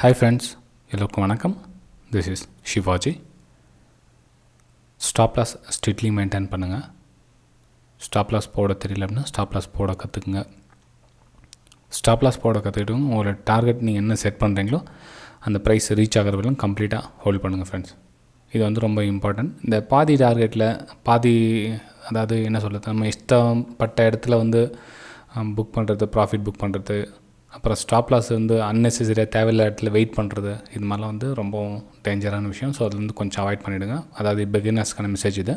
Hi friends, எல்லோருக்கும் வணக்கம். This is Shivaji. Stop loss strictly maintain பண்ணுங்கள். ஸ்டாப் லாஸ் போட தெரியல அப்படின்னா ஸ்டாப் லாஸ் போட கற்றுக்குங்க. ஸ்டாப் லாஸ் போட கற்றுக்கிட்டு உங்களோட டார்கெட் நீங்கள் என்ன செட் பண்ணுறீங்களோ அந்த ப்ரைஸ் ரீச் ஆகிற வரைக்கும் கம்ப்ளீட்டாக ஹோல்ட் பண்ணுங்கள் ஃப்ரெண்ட்ஸ். இது வந்து ரொம்ப இம்பார்ட்டன்ட். இந்த பாதி டார்கெட்டில் அதாவது என்ன சொல்கிறது, நம்ம இஷ்டப்பட்ட இடத்துல வந்து புக் பண்ணுறது, ப்ராஃபிட் புக் பண்ணுறது, அப்புறம் ஸ்டாப் லாஸ் வந்து அன்னெசரியாக தேவையில்ல இடத்துல வெயிட் பண்ணுறது, இது மாதிரிலாம் வந்து ரொம்ப டேஞ்சரான விஷயம். ஸோ அதுலேருந்து கொஞ்சம் அவாய்ட் பண்ணிவிடுங்க. அதாவது பிகினர்ஸ்க்கான மெசேஜ் இது.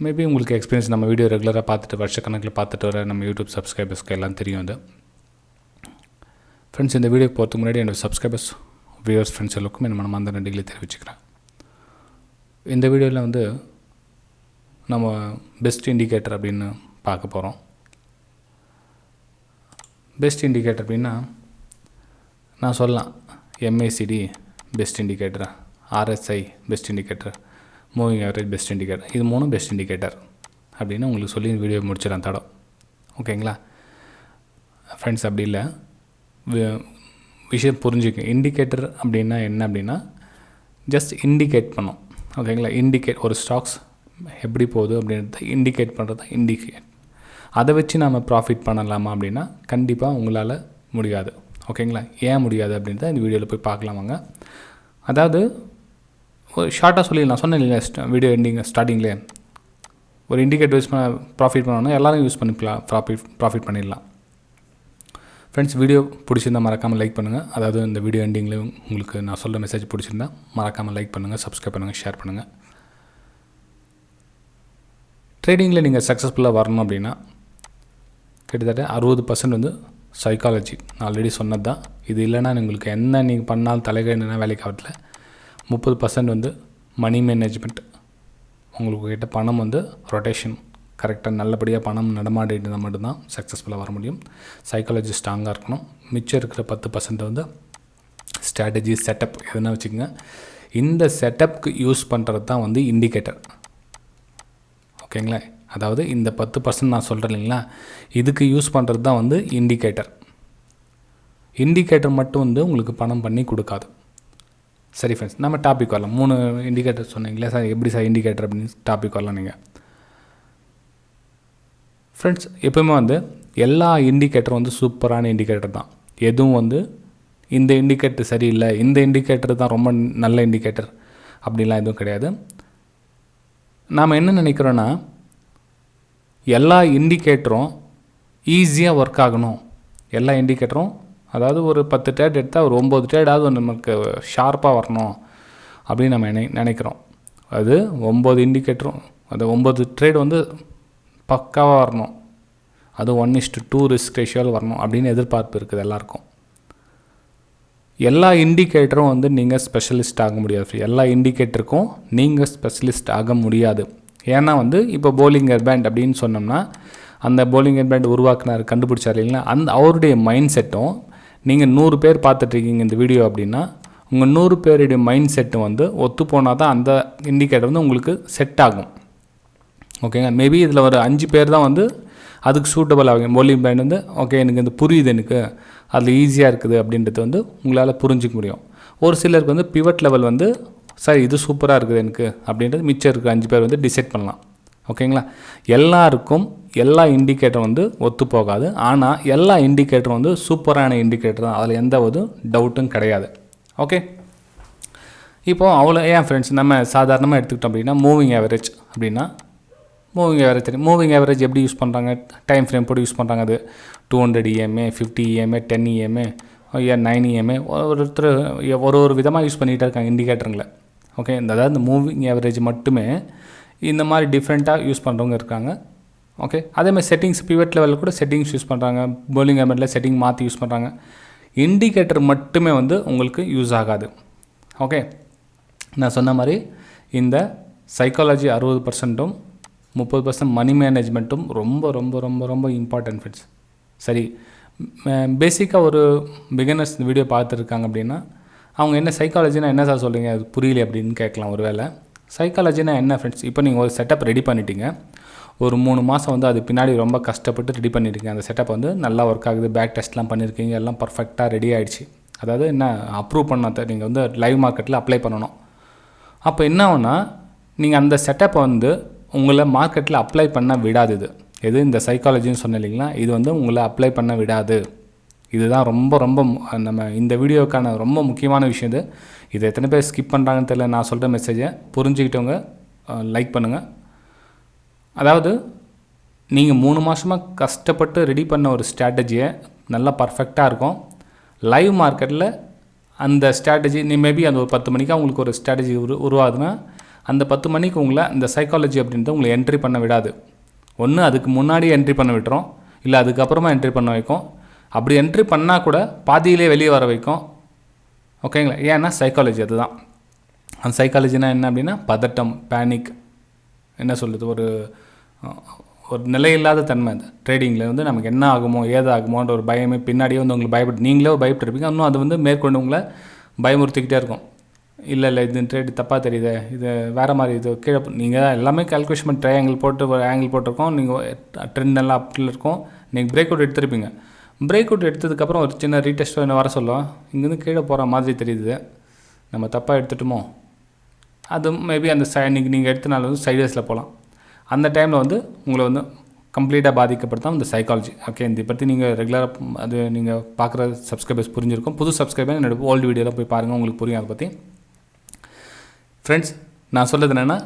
மேபி உங்களுக்கு எக்ஸ்பீரியன்ஸ், நம்ம வீடியோ ரெகுலராக பார்த்துட்டு வருஷக்கணக்கில் பார்த்துட்டு வர நம்ம யூடியூப் சப்ஸ்கிரைபர்ஸ்க்கு எல்லாம் தெரியும் அது. ஃப்ரெண்ட்ஸ், இந்த வீடியோ போகிறதுக்கு முன்னாடி என்னோடய சப்ஸ்கிரைபர்ஸ், வியூவர்ஸ், ஃப்ரெண்ட்ஸ் எல்லாருக்கும் என்ன மனமார்ந்த நன்றிகளை தெரிவிச்சுக்கிறேன். இந்த வீடியோவில் வந்து நம்ம பெஸ்ட் இண்டிகேட்டர் அப்படின்னு பார்க்க போகிறோம். பெஸ்ட் இண்டிகேட்டர் அப்படின்னா நான் சொல்லலாம், MACD best indicator, RSI best indicator, moving average best indicator, இது மூணும் பெஸ்ட் இண்டிகேட்டர் அப்படின்னு உங்களுக்கு சொல்லி வீடியோ முடிச்சிடறேன் தடம். ஓகேங்களா ஃப்ரெண்ட்ஸ்? அப்படி இல்லை, விஷயம் புரிஞ்சுக்க. இண்டிகேட்டர் அப்படின்னா என்ன அப்படின்னா ஜஸ்ட் இண்டிகேட் பண்ணோம். ஓகேங்களா? ஒரு ஸ்டாக்ஸ் எப்படி போகுது அப்படின்றத இண்டிகேட் பண்ணுறது தான் இண்டிகேட். அதை வச்சு நம்ம ப்ராஃபிட் பண்ணலாமா அப்படின்னா கண்டிப்பாக உங்களால் முடியாது. ஓகேங்களா? ஏன் முடியாது அப்படின்றத இந்த வீடியோவில் போய் பார்க்கலாம் வாங்க. அதாவது ஒரு ஷார்ட்டாக சொல்லிடலாம், சொன்னேன் இல்லையா வீடியோ ஸ்டார்டிங்லேயே, ஒரு இண்டிகேட்டர் யூஸ் பண்ண ப்ராஃபிட் பண்ணோன்னா எல்லோரும் யூஸ் பண்ணிக்கலாம், ப்ராஃபிட் பண்ணிடலாம். ஃப்ரெண்ட்ஸ், வீடியோ பிடிச்சிருந்தால் மறக்காமல் லைக் பண்ணுங்கள். அதாவது இந்த வீடியோ எண்டிங்கில் உங்களுக்கு நான் சொல்கிற மெசேஜ் பிடிச்சிருந்தா மறக்காமல் லைக் பண்ணுங்கள், சப்ஸ்கிரைப் பண்ணுங்கள், ஷேர் பண்ணுங்கள். ட்ரேடிங்கில் நீங்கள் சக்ஸஸ்ஃபுல்லாக வரணும் அப்படின்னா கிட்டத்தட்ட 60% வந்து சைக்காலஜி. நான் ஆல்ரெடி சொன்னது தான். இது இல்லைனா உங்களுக்கு என்ன நீங்கள் பண்ணாலும் தலைகீழா வேலைக்கு ஆகல. 30% வந்து மணி மேனேஜ்மெண்ட். உங்களுக்கு கிட்ட பணம் வந்து ரொட்டேஷன் கரெக்டாக நல்லபடியாக பணம் நடமாடிட்டு இருந்தால் மட்டும்தான் சக்ஸஸ்ஃபுல்லாக வர முடியும். சைக்காலஜி ஸ்ட்ராங்காக இருக்கணும். மிச்சம் இருக்கிற 10% வந்து ஸ்ட்ராட்டஜி, செட்டப் எதுனா வச்சுக்கோங்க. இந்த செட்டப்புக்கு யூஸ் பண்ணுறது தான் வந்து இண்டிகேட்டர். ஓகேங்களா? அதாவது இந்த 10% நான் சொல்கிறேன் இல்லைங்களா, இதுக்கு யூஸ் பண்ணுறது தான் வந்து இண்டிகேட்டர். இண்டிகேட்டர் மட்டும் வந்து உங்களுக்கு பணம் பண்ணி கொடுக்காது. சரி ஃப்ரெண்ட்ஸ், நம்ம டாபிக் வரலாம். 3 இண்டிகேட்டர் சொன்னீங்களா சார், எப்படி சார் இண்டிகேட்டர் அப்படின்னு டாபிக் வரலாம். நீங்கள் ஃப்ரெண்ட்ஸ், எப்போயுமே வந்து எல்லா இண்டிகேட்டரும் வந்து சூப்பரான இண்டிகேட்டர் தான். எதுவும் வந்து இந்த இண்டிகேட்டர் சரியில்லை, இந்த இண்டிகேட்டர் தான் ரொம்ப நல்ல இண்டிகேட்டர் அப்படின்லாம் எதுவும் கிடையாது. நாம் என்ன நினைக்கிறோன்னா, எல்லா இண்டிகேட்டரும் ஈஸியாக ஒர்க் ஆகணும். எல்லா இண்டிகேட்டரும், அதாவது ஒரு 10 ட்ரேட் எடுத்தால் ஒரு 9 ட்ரேடாவது நமக்கு ஷார்ப்பாக வரணும் அப்படின்னு நம்ம நினைக்கிறோம். அது 9 இண்டிகேட்டரும், அது 9 ட்ரேட் வந்து பக்காவாக வரணும். அது 1:2 ரிஸ்க் ரேஷியோவில் வரணும் அப்படின்னு எதிர்பார்ப்பு இருக்குது எல்லாருக்கும். எல்லா இண்டிகேட்டரும் வந்து நீங்கள் ஸ்பெஷலிஸ்ட் ஆக முடியாது. எல்லா இண்டிகேட்டருக்கும் நீங்கள் ஸ்பெஷலிஸ்ட் ஆக முடியாது. ஏன்னா வந்து இப்போ போலிங்கர் பேண்ட் அப்படின்னு சொன்னோம்னா, அந்த போலிங்கர் பேண்ட் உருவாக்குனார், கண்டுபிடிச்சார் இல்லைங்களா, அவருடைய மைண்ட் செட்டும் நீங்கள் 100 பேர் பார்த்துட்ருக்கீங்க இந்த வீடியோ அப்படின்னா, உங்கள் 100 பேருடைய மைண்ட் செட்டும் வந்து ஒத்து போனால் தான் அந்த இண்டிகேட்டர் வந்து உங்களுக்கு செட் ஆகும். ஓகேங்க? மேபி இதில் ஒரு 5 பேர் தான் வந்து அதுக்கு சூட்டபிள் ஆகும். போலிங் பேண்ட் வந்து ஓகே எனக்கு இந்த புரியுது, எனக்கு அதில் ஈஸியாக இருக்குது அப்படின்றது வந்து உங்களால் புரிஞ்சிக்க முடியும். ஒரு சிலருக்கு வந்து பிவட் லெவல் வந்து சார் இது சூப்பராக இருக்குது எனக்கு அப்படின்றது மிச்சம் இருக்கிற 5 பேர் வந்து டிசைட் பண்ணலாம். ஓகேங்களா? எல்லாருக்கும் எல்லா இண்டிகேட்டரும் வந்து ஒத்து போகாது. ஆனால் எல்லா இண்டிகேட்டரும் வந்து சூப்பரான இண்டிகேட்டர் தான். அதில் எந்த ஒரு டவுட்டும் கிடையாது. ஓகே, இப்போது அவ்வளோ ஏன் ஃப்ரெண்ட்ஸ், நம்ம சாதாரணமாக எடுத்துக்கிட்டோம் அப்படின்னா மூவிங் ஆவரேஜ் அப்படின்னா, மூவிங் ஆவரேஜ் தெரியும். மூவிங் ஆவரேஜ் எப்படி யூஸ் பண்ணுறாங்க, டைம் ஃப்ரேம் போட்டு யூஸ் பண்ணுறாங்க. அது 200 EMA, 50 EMA, 10 EMA, 9 EMA, ஒருத்தர் ஒரு விதமாக யூஸ் பண்ணிகிட்டே இருக்காங்க இண்டிகேட்டருங்களை. ஓகே, அதாவது இந்த மூவிங் ஆவரேஜ் மட்டுமே இந்த மாதிரி டிஃப்ரெண்ட்டாக யூஸ் பண்ணுறவங்க இருக்காங்க. ஓகே, அதேமாதிரி செட்டிங்ஸ், பிவட் லெவலில் கூட செட்டிங்ஸ் யூஸ் பண்ணுறாங்க. போலிங் ஆவரேஜில் செட்டிங் மாற்றி யூஸ் பண்ணுறாங்க. இண்டிகேட்டர் மட்டுமே வந்து உங்களுக்கு யூஸ் ஆகாது. ஓகே, நான் சொன்ன மாதிரி இந்த சைக்காலஜி 60%, 30% மணி மேனேஜ்மெண்ட்டும் ரொம்ப ரொம்ப ரொம்ப ரொம்ப இம்பார்ட்டன்ட் ஃப்ரெண்ட்ஸ். சரி, பேசிக்காக ஒரு பிகினர்ஸ் இந்த வீடியோ பார்த்துருக்காங்க அப்படின்னா அவங்க என்ன சைக்காலஜினா என்ன சார் சொல்கிறீங்க, அது புரியல அப்படின்னு கேட்கலாம். ஒரு வேளை சைக்காலஜினா என்ன ஃப்ரெண்ட்ஸ், இப்போ நீங்கள் ஒரு செட்டப் ரெடி பண்ணிட்டீங்க, ஒரு 3 மாதம் வந்து அது பின்னாடி ரொம்ப கஷ்டப்பட்டு ரெடி பண்ணியிருக்கீங்க. அந்த செட்டப் வந்து நல்லா ஒர்க் ஆகுது, பேக் டெஸ்ட்லாம் பண்ணியிருக்கீங்க, எல்லாம் பர்ஃபெக்டாக ரெடி ஆகிடுச்சு. அதாவது என்ன அப்ரூவ் பண்ண நீங்கள் வந்து லைவ் மார்க்கெட்டில் அப்ளை பண்ணணும். அப்போ என்ன ஆகுனா நீங்கள் அந்த செட்டப்பை வந்து உங்களை மார்க்கெட்டில் அப்ளை பண்ண விடாது. இது இந்த சைக்காலஜின்னு சொன்ன இல்லைங்களா, இது வந்து உங்களை அப்ளை பண்ண விடாது. இதுதான் ரொம்ப ரொம்ப நம்ம இந்த வீடியோக்கான ரொம்ப முக்கியமான விஷயம். இது எத்தனை பேர் ஸ்கிப் பண்ணுறாங்கன்னு தெரியல. நான் சொல்கிற மெசேஜை புரிஞ்சுக்கிட்டவங்க லைக் பண்ணுங்கள். அதாவது நீங்கள் 3 மாதமாக கஷ்டப்பட்டு ரெடி பண்ண ஒரு ஸ்ட்ராட்டஜியை நல்லா பர்ஃபெக்டாக இருக்கும். லைவ் மார்க்கெட்டில் அந்த ஸ்ட்ராட்டஜி மேபி அந்த ஒரு 10 மணிக்கு உங்களுக்கு ஒரு ஸ்ட்ராட்டஜி உருவாகுதுன்னா அந்த 10 மணிக்கு உங்களை இந்த சைக்காலஜி அப்படின்றது உங்களை என்ட்ரி பண்ண விடாது. ஒன்று அதுக்கு முன்னாடியே என்ட்ரி பண்ண விட்டுரும், இல்லை அதுக்கப்புறமா என்ட்ரி பண்ண வைக்கும். அப்படி என்ட்ரி பண்ணால் கூட பாதியிலே வெளியே வர வைக்கும். ஓகேங்களா? ஏன்னா சைக்காலஜி அதுதான். அந்த சைக்காலஜினா என்ன அப்படின்னா பதட்டம், பேனிக், என்ன சொல்கிறது, ஒரு நிலையில்லாத தன்மை. அந்த ட்ரேடிங்கில் வந்து நமக்கு என்ன ஆகுமோ ஏதாகுமோன்ற ஒரு பயமே பின்னாடியே வந்து உங்களுக்கு நீங்களே பயப்பட்டுருப்பீங்க. இன்னும் அது வந்து மேற்கொண்டு உங்களை பயமுறுத்திக்கிட்டே இருக்கும். இல்லை இது ட்ரேட் தப்பாக தெரியுது, இது வேறு மாதிரி, இது கீழே நீங்கள் எல்லாமே கால்குலேஷன் பண்ணி ட்ரையாங்கிள் போட்டு ஒரு ஆங்கிள் போட்டிருக்கோம், நீங்கள் ட்ரெண்ட் நல்லா அப்பில் இருக்கும், நீங்கள் பிரேக் அவுட் எடுத்துருப்பீங்க. பிரேக் அவுட் எடுத்ததுக்கப்புறம் ஒரு சின்ன ரீடெஸ்ட்டோ என்ன வர சொல்லும், இங்கேருந்து கீழே போகிற மாதிரி தெரியுது, நம்ம தப்பாக எடுத்துட்டோமோ. அது மேபி அந்த நீங்கள் எடுத்தனால வந்து சைட்வேஸில் போகலாம். அந்த டைமில் வந்து உங்களை வந்து கம்ப்ளீட்டாக பாதிக்கப்படுத்தான் இந்த சைக்காலஜி. ஓகே, இதை பற்றி நீங்கள் ரெகுலராக அது நீங்கள் பார்க்குற சப்ஸ்கிரைபர்ஸ் புரிஞ்சிருக்கும். புது சப்ஸ்கிரைபர் என்னோடய ஓல்டு வீடியோவில் போய் பாருங்கள், உங்களுக்கு புரியும் அதை பற்றி. ஃப்ரெண்ட்ஸ், நான் சொல்கிறது என்னென்னா,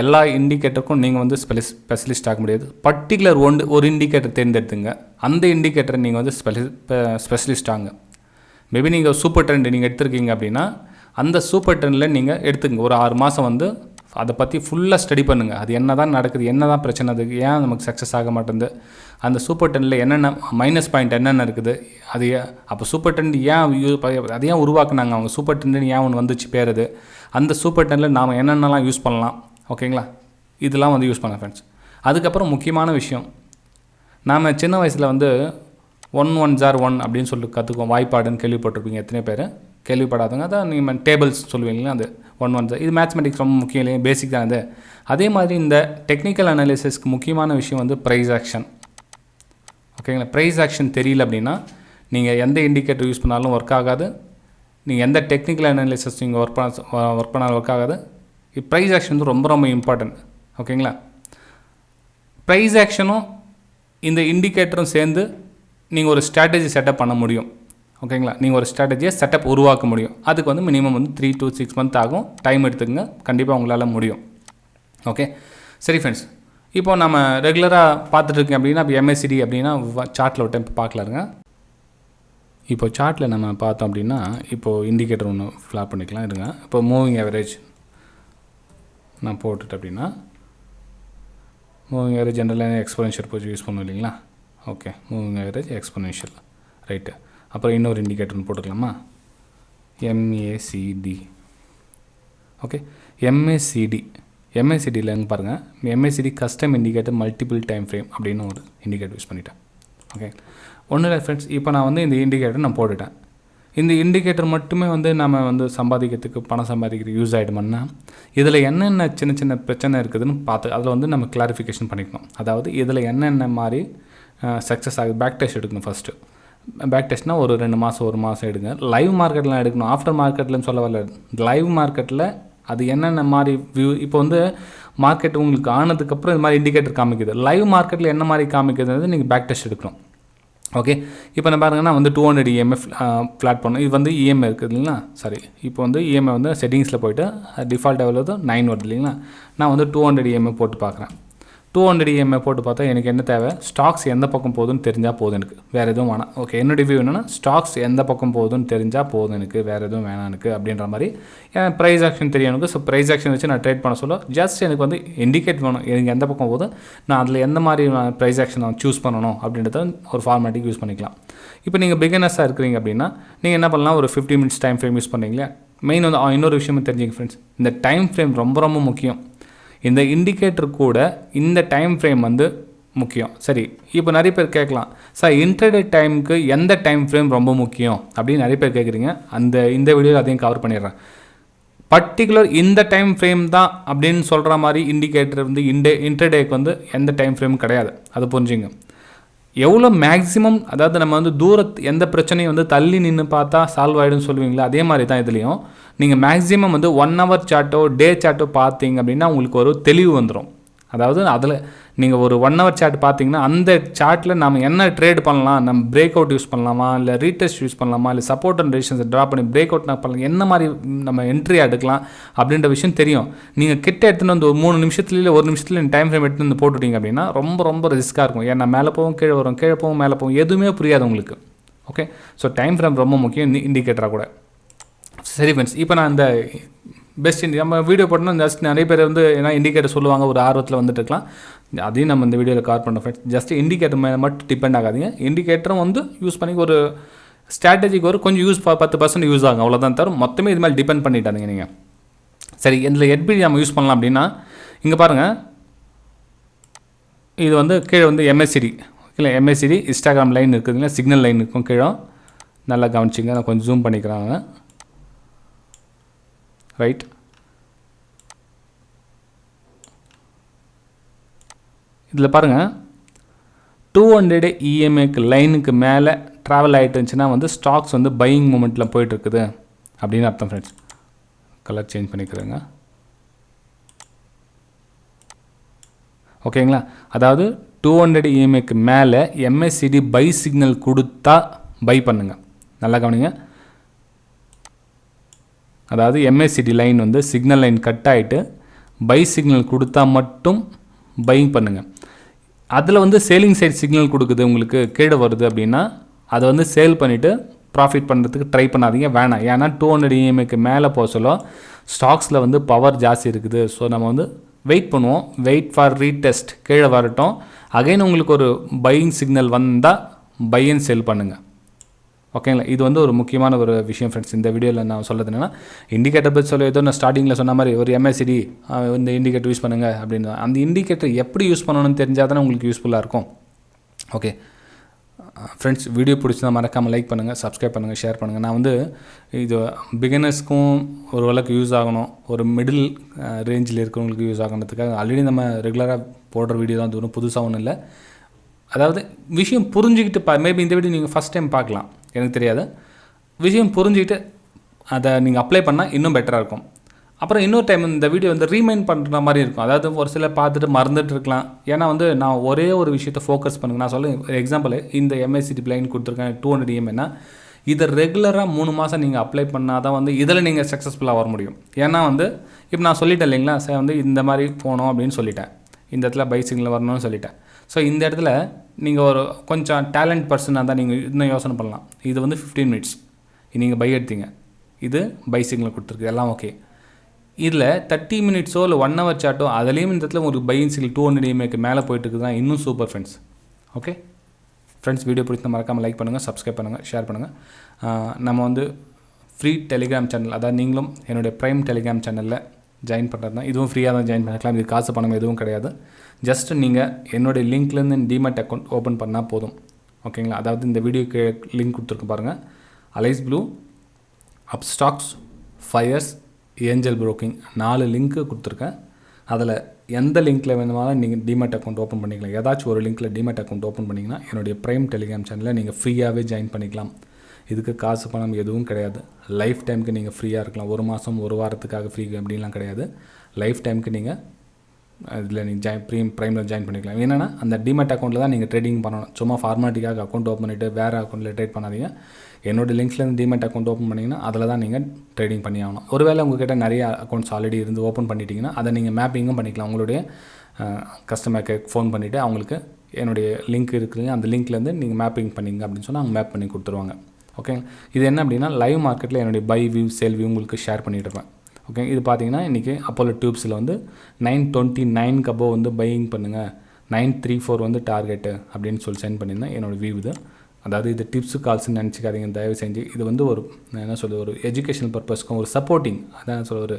எல்லா இண்டிகேட்டருக்கும் நீங்கள் வந்து ஸ்பெஷலிஸ்ட் ஆக முடியாது. பர்டிகுலர் ஒரு இண்டிகேட்டர் தேர்ந்தெடுத்துங்க. அந்த இண்டிகேட்டரை நீங்கள் வந்து ஸ்பெஷலிஸ்ட் ஆகுங்க. மேபி நீங்கள் சூப்பர் ட்ரெண்ட் நீங்கள் எடுத்துருக்கீங்க அப்படின்னா அந்த சூப்பர் ட்ரெண்டில் நீங்கள் எடுத்துக்கங்க. ஒரு 6 மாதம் வந்து அதை பற்றி ஃபுல்லாக ஸ்டடி பண்ணுங்கள். அது என்ன தான் நடக்குது, என்ன தான் பிரச்சனை, அதுக்கு ஏன் நமக்கு சக்ஸஸ் ஆக மாட்டேங்குது, அந்த சூப்பர் ட்ரெண்டில் என்னென்ன மைனஸ் பாயிண்ட் என்னென்ன இருக்குது, அது அப்போ சூப்பர் ட்ரெண்ட் அது ஏன் உருவாக்குனாங்க, அவங்க சூப்பர் ட்ரெண்டுன்னு ஏன் ஒன்று வந்துச்சு பேருது, அந்த சூப்பர் ட்ரெண்டில் நாம் என்னென்னலாம் யூஸ் பண்ணலாம். ஓகேங்களா? இதெல்லாம் வந்து யூஸ் பண்ணலாம் ஃப்ரெண்ட்ஸ். அதுக்கப்புறம் முக்கியமான விஷயம், நாம் சின்ன வயசில் வந்து 1 1 0 1 அப்படின்னு சொல்லிட்டு கற்றுக்குவோம். வாய்ப்பாடுன்னு கேள்விப்பட்டிருப்பீங்க எத்தனை பேர்? கேள்விப்படாதவங்க அதான் நீங்கள் டேபிள்ஸ் சொல்லுவீங்களா, அது 1 1 0. இது மேத்மெட்டிக்ஸ் ரொம்ப முக்கியம் இல்லையா, பேசிக் தான் அது. அதே மாதிரி இந்த டெக்னிக்கல் அனாலிசிஸ்க்கு முக்கியமான விஷயம் வந்து ப்ரைஸ் ஆக்ஷன். ஓகேங்களா? ப்ரைஸ் ஆக்ஷன் தெரியல அப்படின்னா நீங்கள் எந்த இண்டிகேட்டர் யூஸ் பண்ணாலும் ஒர்க் ஆகாது. நீங்கள் எந்த டெக்னிக்கல் அனாலிசிஸ் நீங்கள் ஒர்க் பண்ணாலும் ஒர்க் ஆகாது. ப்ரைஸ் ஆக்ஷன் வந்து ரொம்ப ரொம்ப இம்பார்ட்டன்ட். ஓகேங்களா? ப்ரைஸ் ஆக்ஷனும் இந்த இண்டிகேட்டரும் சேர்ந்து நீங்கள் ஒரு ஸ்ட்ராட்டஜி செட்டப் பண்ண முடியும். ஓகேங்களா? நீங்கள் ஒரு ஸ்ட்ராட்டஜியை செட்டப் உருவாக்க முடியும். அதுக்கு வந்து மினிமம் வந்து 3 to 6 months ஆகும். டைம் எடுத்துக்கங்க, கண்டிப்பாக உங்களால் முடியும். ஓகே, சரி ஃப்ரெண்ட்ஸ், இப்போ நம்ம ரெகுலராக பார்த்துட்ருக்கேன் அப்படின்னா இப்போ MACD அப்படின்னா சார்ட்டில் ஒரு டைம் பார்க்கலாருங்க. இப்போ சார்ட்டில் நம்ம பார்த்தோம் அப்படின்னா இப்போது இண்டிகேட்டர் ஒன்று ஃப்ளாப் பண்ணிக்கலாம் இருங்க. இப்போ மூவிங் ஆவரேஜ் நான் போட்டுட்டு அப்படின்னா மூவிங் ஆவரேஜ் ஜென்ரலாக எக்ஸ்போனென்ஷியல் போச்சு யூஸ் பண்ணுவோம் இல்லைங்களா. Okay, moving average exponential right. அப்புறம் இன்னொரு இண்டிகேட்டர்னு போட்டுக்கலாமா, MACD. ஓகே, MACDயில் எங்கே பாருங்கள், MACD custom indicator multiple time frame அப்படின்னு ஒரு இண்டிகேட்டர் யூஸ் பண்ணிட்டேன். ஓகே, ஒன்றும் இல்லை ஃப்ரெண்ட்ஸ், இப்போ நான் வந்து இந்த இண்டிகேட்டர் நான் போட்டுட்டேன். இந்த இண்டிகேட்டர் மட்டுமே வந்து நம்ம வந்து சம்பாதிக்கிறதுக்கு பணம் சம்பாதிக்கிறதுக்கு யூஸ் ஆகிடுமான்னா இதில் என்னென்ன சின்ன சின்ன பிரச்சனை இருக்குதுன்னு பார்த்து அதில் வந்து நம்ம கிளாரிஃபிகேஷன் பண்ணிக்கணும். அதாவது இதில் என்னென்ன மாதிரி சக்ஸஸ் ஆகுது, பேக் டெஸ்ட் எடுக்கணும். ஃபஸ்ட்டு பேக் டெஸ்ட்னால் ஒரு 2 மாதம் 1 மாதம் எடுங்க. லைவ் மார்க்கெட்லாம் எடுக்கணும். ஆஃப்டர் மார்க்கெட்லன்னு சொல்ல வரல, லைவ் மார்க்கெட்டில் அது என்னென்ன மாதிரி வியூ. இப்போ வந்து மார்க்கெட் உங்களுக்கு ஆனதுக்கப்புறம் இது மாதிரி இண்டிகேட்டர் காமிக்குது. லைவ் மார்க்கெட்டில் என்ன மாதிரி காமிக்குதுன்றது நீங்கள் பேக் டெஸ்ட் எடுக்கணும். ஓகே, இப்போ நான் பாருங்கன்னா வந்து 200 EMA ஃப்ளாட் பண்ணணும். இது வந்து EMA இருக்குது இல்லைங்களா, சாரி, இப்போ வந்து EMA வந்து செட்டிங்ஸில் போய்ட்டு டிஃபால்ட் எவ்வளோ 9 வருது இல்லைங்களா. நான் வந்து 200 EMA போட்டு பார்க்குறேன். 200 EMA போட்டு பார்த்தா எனக்கு என்ன தேவை, ஸ்டாக்ஸ் எந்த பக்கம் போகுதுன்னு தெரிஞ்சால் போதும், எனக்கு வேறு எதுவும் வேணாம். ஓகே, என்னுடைய வியூ என்னென்னா ஸ்டாக்ஸ் எந்த பக்கம் போகுதுன்னு தெரிஞ்சால் போதும், எனக்கு வேறு எதுவும் வேணாம் எனக்கு அப்படின்ற மாதிரி. ஏன் ப்ரைஸ் ஆக்ஷன் தெரியும் எனக்கு. ஸோ ப்ரைஸ் ஆக்ஷன் வச்சு நான் ட்ரேட் பண்ண சொல்ல ஜஸ்ட் எனக்கு வந்து இண்டிகேட் வேணும், எனக்கு எந்த பக்கம் போகுது, நான் அதில் எந்த மாதிரி ப்ரைஸ் ஆக்ஷன் நான் சூஸ் பண்ணணும் அப்படின்றத ஒரு ஃபார்மேட்டிக் யூஸ் பண்ணிக்கலாம். இப்போ நீங்கள் பிகினர்ஸாக இருக்கிறீங்க அப்படின்னா நீங்கள் என்ன பண்ணலாம், ஒரு 15 minutes டைம் ஃப்ரேம் யூஸ் பண்ணீங்களா. மெயின் வந்து இன்னொரு விஷயமும் தெரிஞ்சுங்க ஃப்ரெண்ட்ஸ், இந்த டைம் ஃப்ரேம் ரொம்ப ரொம்ப முக்கியம். இந்த இண்டிகேட்டர் கூட இந்த டைம் ஃப்ரேம் வந்து முக்கியம். சரி, இப்போ நிறைய பேர் கேட்கலாம், சார் இன்ட்ராடே டைமுக்கு எந்த டைம் ஃப்ரேம் ரொம்ப முக்கியம் அப்படின்னு நிறைய பேர் கேட்குறீங்க. இந்த வீடியோவில் அதையும் கவர் பண்ணிடுறேன். பர்டிகுலர் இந்த டைம் ஃப்ரேம் தான் அப்படின்னு சொல்கிற மாதிரி இண்டிகேட்டர் வந்து இன்ட்ராடேக்கு வந்து எந்த டைம் ஃப்ரேமும் கிடையாது, அது புரிஞ்சுங்க. எவ்வளோ மேக்ஸிமம், அதாவது நம்ம வந்து எந்த பிரச்சனையும் வந்து தள்ளி நின்று பார்த்தா சால்வ் ஆகிடும்னு சொல்லுவீங்களா, அதே மாதிரி தான் இதுலேயும். நீங்கள் மேக்ஸிமம் வந்து 1 ஹவர் சார்ட்டோ டே சார்ட்டோ பார்த்தீங்க அப்படின்னா உங்களுக்கு ஒரு தெளிவு வந்துடும். அதாவது அதில் நீங்கள் ஒரு 1 ஹவர் சார்ட் பார்த்தீங்கன்னா அந்த சார்ட்டில் நம்ம என்ன ட்ரேட் பண்ணலாம், நம்ம பிரேக் அவுட் யூஸ் பண்ணலாமா, இல்லை ரீடெஸ்ட் யூஸ் பண்ணலாமா, இல்லை சப்போர்ட் அண்ட் ரெசிஸ்டன்ஸை ட்ரா பண்ணி பிரேக் அவுட் பண்ணலாம், என்ன மாதிரி நம்ம என்ட்ரி எடுக்கலாம் அப்படின்ற விஷயம் தெரியும். நீங்கள் கிட்ட எடுத்துன்னு வந்து ஒரு 3 நிமிஷத்துலேயே 1 நிமிஷத்தில் டைம் ஃப்ரேம் எடுத்துன்னு வந்து போட்டுவிட்டீங்க அப்படின்னா ரொம்ப ரிஸ்க்காக இருக்கும். ஏன்னா மேலே போகும் கீழே வரும், கீழே போகும் மேலே போகும், எதுவுமே புரியாது உங்களுக்கு. ஓகே, ஸோ டைம் ஃப்ரேம் ரொம்ப முக்கியம் இண்டிகேட்டராக கூட. சரி ஃப்ரெண்ட்ஸ், இப்போ நான் இந்த பெஸ்ட் நம்ம வீடியோ போட்டோம்னா ஜஸ்ட் நிறைய பேர் வந்து ஏன்னா இண்டிகேட்டர் சொல்லுவாங்க, ஒரு ஆர்வத்தில் வந்துட்டு இருக்கலாம். அதையும் நம்ம இந்த வீடியோவில் கவர் பண்ணுறோம் ஃப்ரெண்ட்ஸ். ஜஸ்ட் இண்டிகேட்டர் மேலே மட்டும் டிபெண்ட் ஆகாதீங்க. இண்டிகேட்டரும் வந்து யூஸ் பண்ணி ஒரு ஸ்ட்ராட்டஜிக்கு ஒரு கொஞ்சம் 10% யூஸ் ஆகும், அவ்வளோதான். தவிர மொத்தமே இது மாதிரி டிபெண்ட் பண்ணிட்டாதீங்க நீங்கள். சரி, இதில் எப்படி நம்ம யூஸ் பண்ணலாம் அப்படின்னா, இங்கே பாருங்கள், இது வந்து கீழே வந்து MACD இல்லை MACD இன்ஸ்டாகிராம் லைன் இருக்குதுங்களா, சிக்னல் லைன் இருக்கும் கீழே. நல்லா கவனிச்சிங்க, நான் கொஞ்சம் ஜூம் பண்ணிக்கிறாங்க. ரைட், இதில் பாருங்கள் 200 EMAக்கு லைனுக்கு மேலே ட்ராவல் ஆகிட்டு இருந்துச்சுன்னா வந்து ஸ்டாக்ஸ் வந்து பையிங் மூமெண்ட்டில் போயிட்டுருக்குது அப்படின்னு அர்த்தம் ஃப்ரெண்ட்ஸ். கலர் சேஞ்ச் பண்ணிக்கிறேங்க. ஓகேங்களா, அதாவது 200 EMAக்கு மேலே MACD பை சிக்னல் கொடுத்தா பை பண்ணுங்கள். நல்லா கவனிங்க, அதாவது MACD லைன் வந்து சிக்னல் லைன் கட் ஆகிட்டு பை சிக்னல் கொடுத்தா மட்டும் பையிங் பண்ணுங்கள். அதில் வந்து சேலிங் சைட் சிக்னல் கொடுக்குது, உங்களுக்கு கீழே வருது அப்படின்னா அதை வந்து சேல் பண்ணிவிட்டு ப்ராஃபிட் பண்ணுறதுக்கு ட்ரை பண்ணாதீங்க, வேணாம். ஏன்னா 200 EMAக்கு மேலே போக சொல்ல ஸ்டாக்ஸில் வந்து பவர் ஜாஸ்தி இருக்குது. ஸோ நம்ம வந்து வெயிட் பண்ணுவோம், வெயிட் ஃபார் ரீடெஸ்ட், கீழே வரட்டும். அகைன் உங்களுக்கு ஒரு பையிங் சிக்னல் வந்தால் பை அண்ட் செல் பண்ணுங்கள். ஓகேங்களா, இது வந்து ஒரு முக்கியமான ஒரு விஷயம் ஃப்ரெண்ட்ஸ். இந்த வீடியோவில் நான் சொல்கிறது என்னென்னா, இண்டிகேட்டர் பற்றி சொல்ல ஏதோ நான் ஸ்டார்டிங்கில் சொன்ன மாதிரி ஒரு MACD இந்த இண்டிகேட்டர் யூஸ் பண்ணுங்கள் அப்படின்னு. அந்த இண்டிகேட்டர் எப்படி யூஸ் பண்ணணும்னு தெரிஞ்சால் தானே உங்களுக்கு யூஸ்ஃபுல்லாக இருக்கும். ஓகே ஃப்ரெண்ட்ஸ், வீடியோ பிடிச்சதா மறக்காமல் லைக் பண்ணுங்கள், சப்ஸ்கிரைப் பண்ணுங்கள், ஷேர் பண்ணுங்கள். நான் வந்து இது பிகினர்ஸ்க்கும் ஒரு அளவுக்கு யூஸ் ஆகணும், ஒரு மிடில் ரேஞ்சில் இருக்கிறவங்களுக்கு யூஸ் ஆகணுன்றதுக்காக ஆல்ரெடி நம்ம ரெகுலராக போடுற வீடியோ தான், தூரம் புதுசாக ஒன்றும் இல்லை. அதாவது விஷயம் புரிஞ்சுக்கிட்டு மேபி இந்த வீடியோ நீங்கள் ஃபஸ்ட் டைம் பார்க்கலாம், எனக்கு தெரியாது. விஷயம் புரிஞ்சுக்கிட்டு அதை நீங்கள் அப்ளை பண்ணால் இன்னும் பெட்டராக இருக்கும். அப்புறம் இன்னொரு டைம் இந்த வீடியோ வந்து ரீமைண்ட் பண்ணுற மாதிரி இருக்கும். அதாவது ஒரு சில பார்த்துட்டு மறந்துட்டு இருக்கலாம். ஏன்னா வந்து நான் ஒரே ஒரு விஷயத்தை ஃபோக்கஸ் பண்ணுங்க. நான் சொல்ல எக்ஸாம்பிள், இந்த MACD லைன் கொடுத்துருக்கேன் 200 EMA, இதை ரெகுலராக 3 மாதம் நீங்கள் அப்ளை பண்ணால் தான் வந்து இதில் நீங்கள் சக்ஸஸ்ஃபுல்லாக வர முடியும். ஏன்னா வந்து இப்போ நான் சொல்லிட்டேன் இல்லைங்களா, சார் வந்து இந்த மாதிரி போகணும் அப்படின்னு சொல்லிட்டேன், இந்த இடத்துல பை சிக்னல் வரணும்னு சொல்லிட்டேன். ஸோ இந்த இடத்துல நீங்கள் ஒரு கொஞ்சம் டேலண்ட் பர்சனாக தான் நீங்கள் இன்னும் யோசனை பண்ணலாம். இது வந்து 15 மினிட்ஸ் நீங்கள் பை எடுத்தீங்க, இது பை சிக்னல் கொடுத்துருக்கு, எல்லாம் ஓகே. இதில் 30 மினிட்ஸோ இல்லை 1 ஹவர் சார்ட்டோ அதுலேயும் இந்த இடத்துல ஒரு பை சிக்னல் 200 EMAக்கு மேலே போயிட்டு தான் இன்னும் super friends. Okay friends, video பிடிச்சா மறக்காமல் லைக் பண்ணுங்கள், சப்ஸ்கிரைப் பண்ணுங்கள், ஷேர் பண்ணுங்கள். நம்ம வந்து ஃப்ரீ டெலிகிராம் சேனல், அதாவது நீங்களும் என்னுடைய ப்ரைம் டெலிகிராம் சேனலில் ஜாயின் பண்ணுறது தான். இதுவும் ஃப்ரீயாக தான் ஜாயின் பண்ணிக்கலாம், இது காசு பணம் எதுவும் கிடையாது. ஜஸ்ட் நீங்கள் என்னுடைய லிங்க்லேருந்து டிமேட் அக்கௌண்ட் ஓப்பன் பண்ணால் போதும். ஓகேங்களா, அதாவது இந்த வீடியோக்கு லிங்க் கொடுத்துருக்கு பாருங்கள், Alice Blue, Upstox, Fyers, Angel Broking 4 லிங்க்கு கொடுத்துருக்கேன். அதில் எந்த லிங்க்கில் வேணுமாலும் நீங்கள் டிமேட் அக்கௌண்ட் ஓப்பன் பண்ணிக்கலாம். ஏதாச்சும் ஒரு லிங்க்கில் டிமேட் அக்கௌண்ட் ஓப்பன் பண்ணிங்கன்னா என்னுடைய ப்ரைம் டெலிகிராம் சேனலில் நீங்கள் ஃப்ரீயாகவே ஜாயின் பண்ணிக்கலாம். இதுக்கு காசு பணம் எதுவும் கிடையாது. லைஃப் டைமுக்கு நீங்கள் ஃப்ரீயாக இருக்கலாம். 1 மாதம் 1 வாரத்துக்காக ஃப்ரீ அப்படின்லாம் கிடையாது. லைஃப் டைமுக்கு நீங்கள் இதில் நீங்கள் ப்ரைமில் ஜாயின் பண்ணிக்கலாம். என்னென்னா அந்த டிமேட் அக்கௌண்ட்டில் தான் நீங்கள் ட்ரேடிங் பண்ணணும். சும்மா ஃபார்மாலிட்டிக்காக அக்கௌண்ட் ஓப்பன் பண்ணிவிட்டு வேறு அக்கௌண்ட்டில் ட்ரேட் பண்ணாதீங்க. என்னோடய லிங்க்ஸ்லேருந்து டிமேட் அக்கௌண்ட் ஓப்பன் பண்ணிங்கன்னா அதில் தான் நீங்கள் ட்ரேடிங் பண்ணி ஆகணும். ஒருவேளை உங்கள்கிட்ட நிறைய அக்கௌண்ட்ஸ் ஆல்ரெடி இருந்து ஓப்பன் பண்ணிட்டீங்கன்னா அதை நீங்கள் மேப்பிங்கும் பண்ணிக்கலாம். உங்களுடைய கஸ்டமர் கேர் ஃபோன் பண்ணிவிட்டு அவங்களுக்கு என்னுடைய லிங்க் இருக்குதுங்க, அந்த லிங்க்லேருந்து நீங்கள் மேப்பிங் பண்ணிங்க அப்படின்னு சொன்னால் அவங்க மேப் பண்ணி கொடுத்துருவாங்க. ஓகே, இது என்ன அப்படின்னா லைவ் மார்க்கெட்டில் என்னுடைய பை வியூ சேல் வியூ உங்களுக்கு ஷேர் பண்ணிகிட்டு இருப்பேன். ஓகே, இது பார்த்தீங்கன்னா இன்றைக்கி அப்போலோ டியூப்ஸில் வந்து 929 அபோவ் வந்து பையிங் பண்ணுங்கள், 934 வந்து டார்கெட்டு அப்படின்னு சொல்லி சென்ட் பண்ணியிருந்தேன். என்னோடய வியூ இது. அதாவது இது டிப்ஸு கால்ஸ்ன்னு நினச்சிக்காதீங்க தயவு செஞ்சு. இது வந்து ஒரு என்ன சொல்கிறது, ஒரு எஜுகேஷனல் பர்பஸ்க்கும் ஒரு சப்போர்ட்டிங், அதான் சொல்ல ஒரு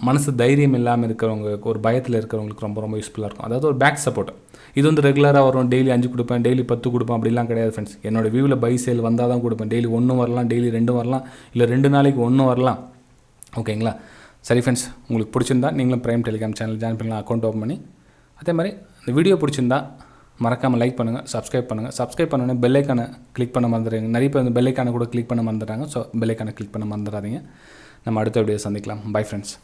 மனசு தைரியம் இல்லாமல் இருக்கிறவங்க, ஒரு பயத்தில் இருக்கிறவங்களுக்கு ரொம்ப யூஸ்ஃபுல்லாக இருக்கும். அதாவது ஒரு பேக் சப்போர்ட். இது வந்து ரெகுலராக வரும், டெய்லி 5 கொடுப்பேன், டெய்லி 10 கொடுப்பேன் அப்படிலாம் கிடையாது ஃப்ரெண்ட்ஸ். என்னோடய வியூவில் பை சேல் வந்தால் தான் கொடுப்பேன். டெய்லி 1 வரலாம், டெய்லி 2 வரலாம், இல்லை 2 நாளைக்கு 1 வரலாம். ஓகேங்களா, சரி ஃப்ரெண்ட்ஸ், உங்களுக்கு பிடிச்சிருந்தா நீங்களும் ப்ரைம் டெலிகிராம் சேனல் ஜாயின் பண்ணலாம், அக்கௌண்ட் ஓப்பன் பண்ணி. அதே மாதிரி இந்த வீடியோ பிடிச்சிருந்தா மறக்காமல் லைக் பண்ணுங்கள், சப்ஸ்கிரைப் பண்ணோன்னே பெல் ஐக்கானை கிளிக் பண்ண மறந்துடுங்க. நிறைய பேர் பெல் ஐக்கானை கூட கிளிக் பண்ண மறந்துடுறாங்க. ஸோ பெல் ஐக்கானை கிளிக் பண்ண மறந்துடாதீங்க. நம்ம அடுத்த வீடியோ சந்திக்கலாம். Bye friends.